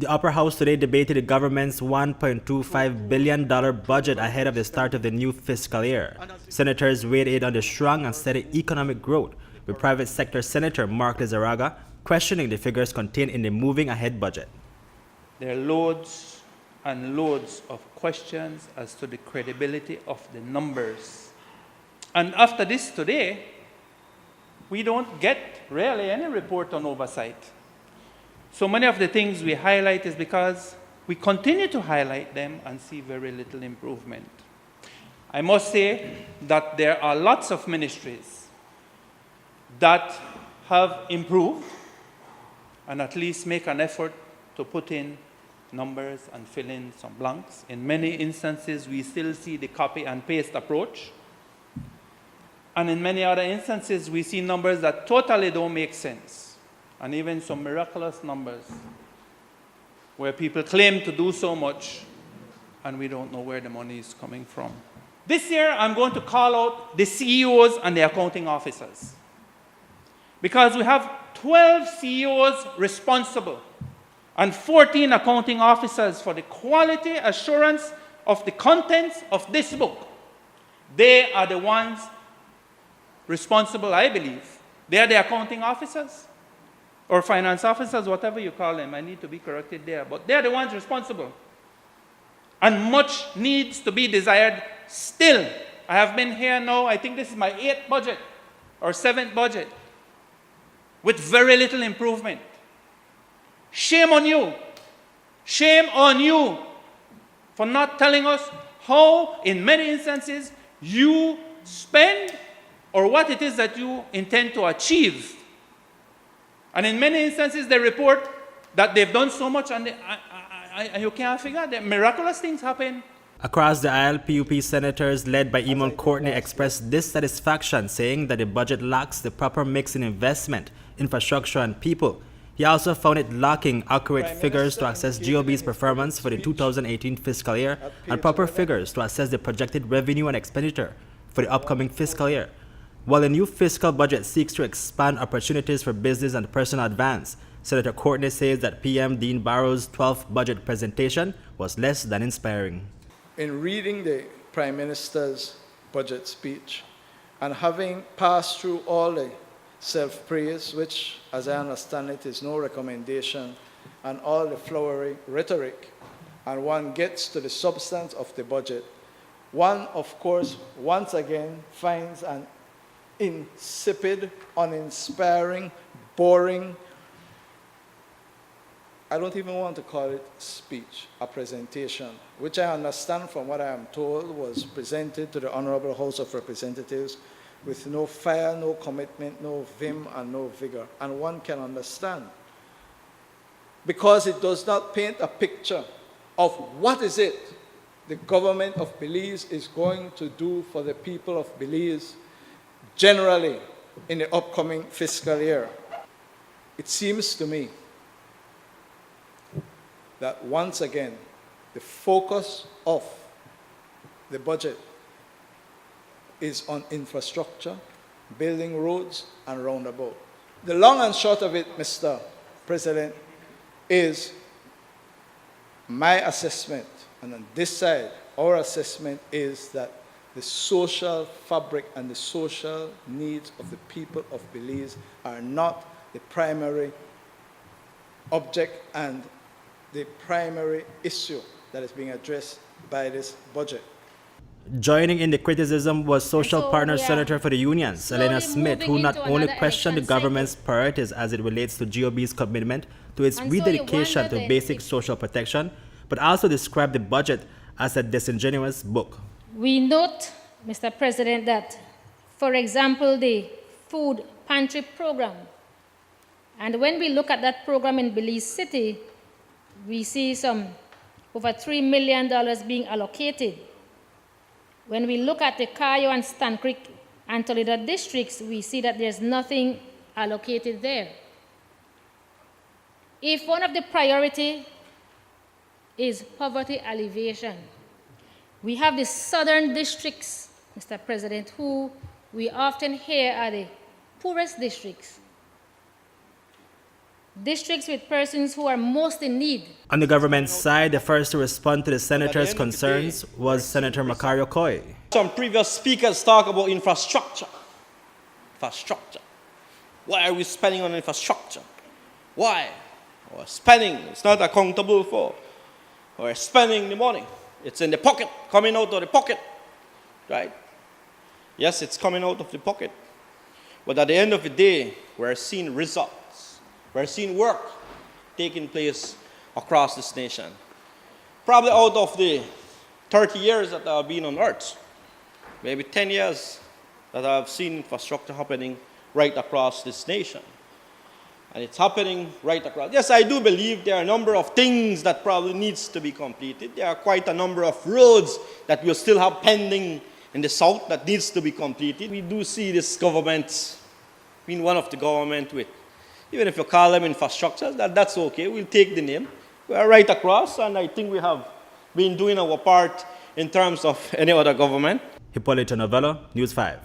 The upper house today debated the government's $1.25 billion budget ahead of the start of the new fiscal year. Senators weighed in on the strong and steady economic growth, with private sector Senator Mark Lizarraga questioning the figures contained in the moving ahead budget. There are loads and loads of questions as to the credibility of the numbers. And after this today, we don't get really any report on oversight. So many of the things we highlight is because we continue to highlight them and see very little improvement. I must say that there are lots of ministries that have improved and at least make an effort to put in numbers and fill in some blanks. In many instances, we still see the copy and paste approach. And in many other instances, we see numbers that totally don't make sense. And even some miraculous numbers where people claim to do so much and we don't know where the money is coming from. This year, I'm going to call out the CEOs and the accounting officers, because we have 12 CEOs responsible and 14 accounting officers for the quality assurance of the contents of this book. They are the ones responsible, I believe. They are the accounting officers or finance officers, whatever you call them. I need to be corrected there. But they're the ones responsible. And much needs to be desired still. I have been here now, I think this is my 8th budget or 7th budget, with very little improvement. Shame on you. Shame on you for not telling us how, in many instances, you spend or what it is that you intend to achieve. And in many instances, they report that they've done so much and you can't figure out that miraculous things happen. Across the aisle, PUP senators led by Eamon Courtenay expressed dissatisfaction, saying that the budget lacks the proper mix in investment, infrastructure, and people. He also found it lacking accurate figures to assess GOB's performance for the 2018 fiscal year and proper figures to assess the projected revenue and expenditure for the upcoming fiscal year. While the new fiscal budget seeks to expand opportunities for business and personal advance, Senator Courtenay says that PM Dean Barrow's 12th budget presentation was less than inspiring. In reading the Prime Minister's budget speech and having passed through all the self-praise, which, as I understand it, is no recommendation, and all the flowery rhetoric, and one gets to the substance of the budget, one, of course, once again finds an insipid, uninspiring, boring, I don't even want to call it speech, a presentation, which I understand from what I am told was presented to the Honorable House of Representatives with no fire, no commitment, no vim, and no vigor. And one can understand, because it does not paint a picture of what is it the government of Belize is going to do for the people of Belize generally in the upcoming fiscal year. It seems to me that once again, the focus of the budget is on infrastructure, building roads and roundabouts. The long and short of it, Mr. President, is my assessment, and on this side, our assessment is that the social fabric and the social needs of the people of Belize are not the primary object and the primary issue that is being addressed by this budget. Joining in the criticism was social partner Senator for the Unions, Elena Smith, who not only questioned the government's priorities as it relates to GOB's commitment to its rededication to basic social protection, but also described the budget as a disingenuous book. We note, Mr. President, that, for example, the food pantry program, and when we look at that program in Belize City, we see some over $3 million being allocated. When we look at the Cayo and Stan Creek and Toledo districts, we see that there's nothing allocated there. If one of the priorities is poverty alleviation, we have the southern districts, Mr. President, who we often hear are the poorest districts. districts with persons who are most in need. On the government side, the first to respond to the senator's end of the concerns day, was Senator Makario Koy. Some previous speakers talk about infrastructure. Infrastructure. Why are we spending on infrastructure? Why? We're spending, it's not accountable for. We're spending the money. It's in the pocket, coming out of the pocket. Right? Yes, it's coming out of the pocket. But at the end of the day, we're seeing results. We're seeing work taking place across this nation. Probably out of the 30 years that I've been on earth, maybe 10 years that I've seen infrastructure happening right across this nation. And it's happening right across. Yes, I do believe there are a number of things that probably needs to be completed. There are quite a number of roads that we'll still have pending in the south that needs to be completed. We do see this government being one of the government with, even if you call them infrastructure, that's okay. We'll take the name. We are right across, and I think we have been doing our part in terms of any other government. Hipolito, Novelo, News 5.